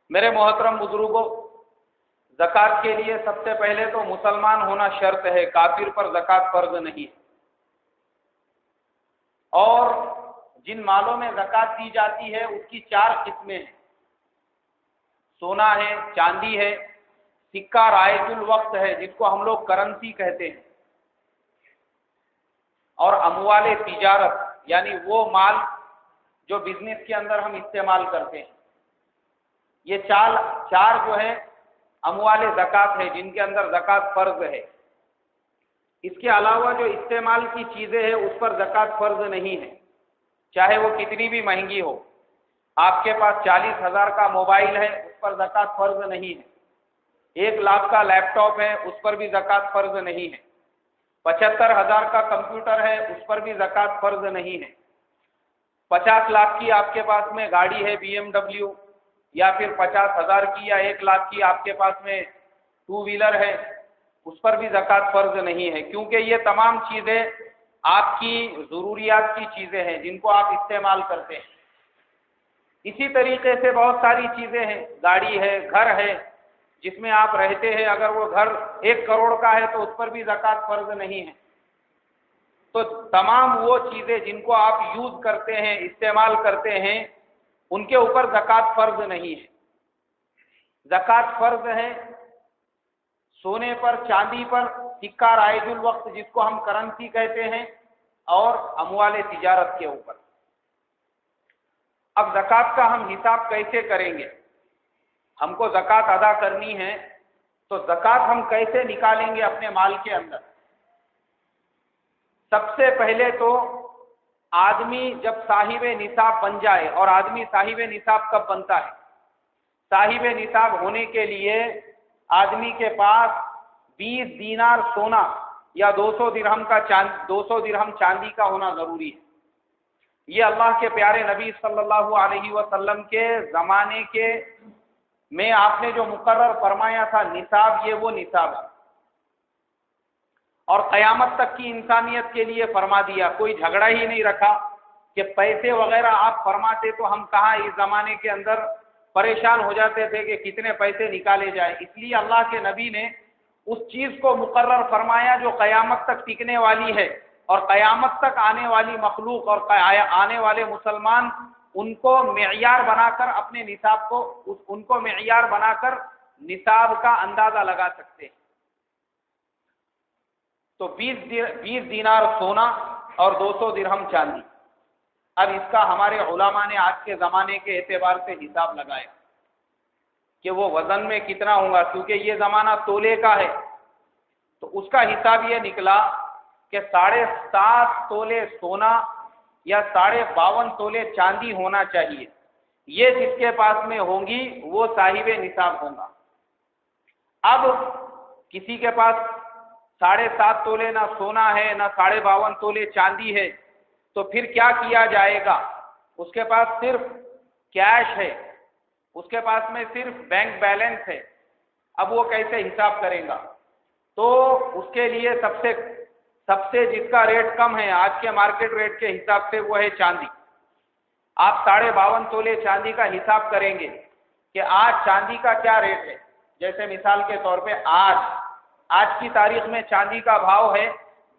میرے محترم بزرگوں، زکوٰۃ کے لیے سب سے پہلے تو مسلمان ہونا شرط ہے، کافر پر زکوٰۃ فرض نہیں ہے۔ اور جن مالوں میں زکوٰۃ دی جاتی ہے اس کی 4 قسمیں ہیں، سونا ہے، چاندی ہے، سکہ رائج الوقت ہے جس کو ہم لوگ کرنسی کہتے ہیں، اور اموال تجارت یعنی وہ مال جو بزنس کے اندر ہم استعمال کرتے ہیں۔ یہ چار جو ہے اموال زکوٰۃ ہے جن کے اندر زکوٰۃ فرض ہے۔ اس کے علاوہ جو استعمال کی چیزیں ہیں اس پر زکوٰۃ فرض نہیں ہے، چاہے وہ کتنی بھی مہنگی ہو۔ آپ کے پاس 40,000 کا موبائل ہے، اس پر زکوٰۃ فرض نہیں ہے۔ 1 لاکھ کا لیپ ٹاپ ہے، اس پر بھی زکوٰۃ فرض نہیں ہے۔ 75,000 کا کمپیوٹر ہے، اس پر بھی زکوٰۃ فرض نہیں ہے۔ 50 لاکھ کی آپ کے پاس میں گاڑی ہے BMW، یا پھر 50,000 کی یا 1 لاکھ کی آپ کے پاس میں 2 ویلر ہے، اس پر بھی زکوٰۃ فرض نہیں ہے، کیونکہ یہ تمام چیزیں آپ کی ضروریات کی چیزیں ہیں جن کو آپ استعمال کرتے ہیں۔ اسی طریقے سے بہت ساری چیزیں ہیں، گاڑی ہے، گھر ہے جس میں آپ رہتے ہیں، اگر وہ گھر 1 کروڑ کا ہے تو اس پر بھی زکوٰۃ فرض نہیں ہے۔ تو تمام وہ چیزیں جن کو آپ یوز کرتے ہیں، استعمال کرتے ہیں، ان کے اوپر زکوٰۃ فرض نہیں ہے۔ زکوٰۃ فرض ہے سونے پر، چاندی پر، سکہ رائج الوقت جس کو ہم کرنسی کہتے ہیں، اور اموال تجارت کے اوپر۔ اب زکوٰۃ کا ہم حساب کیسے کریں گے؟ ہم کو زکوٰۃ ادا کرنی ہے تو زکوٰۃ ہم کیسے نکالیں گے اپنے مال کے اندر؟ سب سے پہلے تو آدمی جب صاحب نصاب بن جائے، اور آدمی صاحب نصاب کب بنتا ہے؟ صاحب نصاب ہونے کے لیے آدمی کے پاس 20 دینار سونا یا 200 درہم چاندی کا ہونا ضروری ہے۔ یہ اللہ کے پیارے نبی صلی اللہ علیہ وسلم کے زمانے کے میں آپ نے جو مقرر فرمایا تھا نصاب، یہ وہ نصاب ہے، اور قیامت تک کی انسانیت کے لیے فرما دیا، کوئی جھگڑا ہی نہیں رکھا کہ پیسے وغیرہ آپ فرماتے تو ہم کہاں اس زمانے کے اندر پریشان ہو جاتے تھے کہ کتنے پیسے نکالے جائیں۔ اس لیے اللہ کے نبی نے اس چیز کو مقرر فرمایا جو قیامت تک ٹکنے والی ہے، اور قیامت تک آنے والی مخلوق اور آنے والے مسلمان ان کو معیار بنا کر اپنے نصاب کو، ان کو معیار بنا کر نصاب کا اندازہ لگا سکتے ہیں۔ تو 20 دینار سونا اور 200 درہم چاندی۔ اب اس کا ہمارے علماء نے آج کے زمانے کے اعتبار سے حساب لگایا کہ وہ وزن میں کتنا ہوگا، کیونکہ یہ زمانہ تولے کا ہے، تو اس کا حساب یہ نکلا کہ 7.5 تولے سونا یا 52.5 تولے چاندی ہونا چاہیے۔ یہ جس کے پاس میں ہوں گی وہ صاحب نصاب ہوگا۔ اب کسی کے پاس 7.5 تولے نہ سونا ہے، نہ 52.5 تولے چاندی ہے، تو پھر کیا کیا جائے گا؟ اس کے پاس صرف کیش ہے، اس کے پاس میں صرف بینک بیلنس ہے۔ اب وہ کیسے حساب کرے گا؟ تو اس کے لیے سب سے جس کا ریٹ کم ہے آج کے مارکیٹ ریٹ کے حساب سے وہ ہے چاندی۔ آپ 52.5 تولے چاندی کا حساب کریں گے کہ آج چاندی کا کیا ریٹ ہے۔ جیسے مثال کے طور پہ آج کی تاریخ میں چاندی کا بھاؤ ہے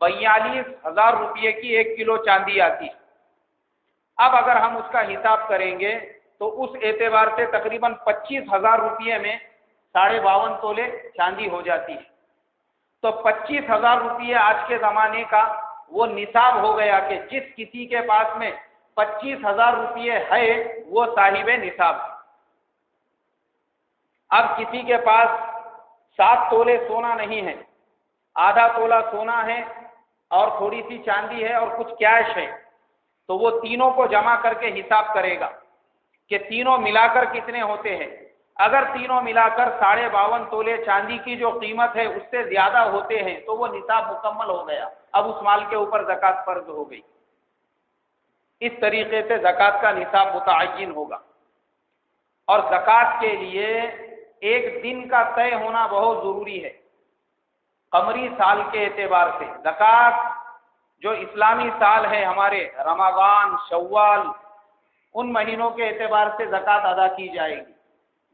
42,000 روپئے کی 1 کلو چاندی آتی ہے۔ اب اگر ہم اس کا حساب کریں گے تو اس اعتبار سے تقریباً 25,000 روپئے میں 52.5 تولے چاندی ہو جاتی ہے۔ تو 25,000 روپئے آج کے زمانے کا وہ نصاب ہو گیا کہ جس کسی کے پاس میں 25,000 روپئے ہے وہ صاحب نصاب۔ اب کسی کے پاس 7 تولے سونا نہیں ہے، آدھا تولا سونا ہے اور تھوڑی سی چاندی ہے اور کچھ کیش ہے، تو وہ تینوں کو جمع کر کے حساب کرے گا کہ تینوں ملا کر کتنے ہوتے ہیں۔ اگر تینوں ملا کر 52.5 تولے چاندی کی جو قیمت ہے اس سے زیادہ ہوتے ہیں تو وہ نصاب مکمل ہو گیا، اب اس مال کے اوپر زکوٰۃ فرض ہو گئی۔ اس طریقے سے زکوٰۃ کا نصاب متعین ہوگا۔ اور زکوٰۃ کے لیے ایک دن کا طے ہونا بہت ضروری ہے۔ قمری سال کے اعتبار سے زکوٰۃ جو اسلامی سال ہے ہمارے رمضان، شوال، ان مہینوں کے اعتبار سے زکوٰۃ ادا کی جائے گی۔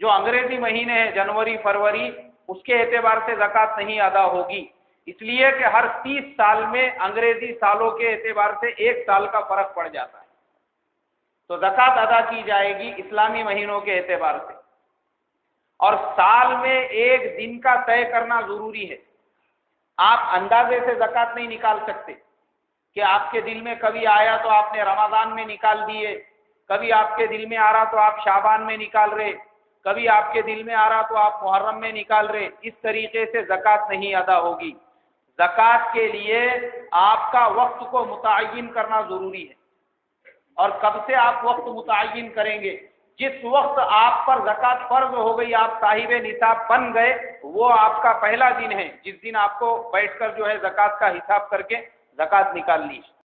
جو انگریزی مہینے ہیں جنوری فروری، اس کے اعتبار سے زکوٰۃ نہیں ادا ہوگی، اس لیے کہ ہر 30 سال میں انگریزی سالوں کے اعتبار سے 1 سال کا فرق پڑ جاتا ہے، تو زکوٰۃ ادا کی جائے گی اسلامی مہینوں کے اعتبار سے۔ اور سال میں 1 دن کا طے کرنا ضروری ہے، آپ اندازے سے زکوٰۃ نہیں نکال سکتے کہ آپ کے دل میں کبھی آیا تو آپ نے رمضان میں نکال دیے، کبھی آپ کے دل میں آ رہا تو آپ شعبان میں نکال رہے، کبھی آپ کے دل میں آ رہا تو آپ محرم میں نکال رہے، اس طریقے سے زکوٰۃ نہیں ادا ہوگی۔ زکوٰۃ کے لیے آپ کا وقت کو متعین کرنا ضروری ہے، اور کب سے آپ وقت متعین کریں گے؟ جس وقت آپ پر زکوٰۃ فرض ہو گئی، آپ صاحب نصاب بن گئے، وہ آپ کا پہلا دن ہے جس دن آپ کو بیٹھ کر جو ہے زکوٰۃ کا حساب کر کے زکوٰۃ نکال لی۔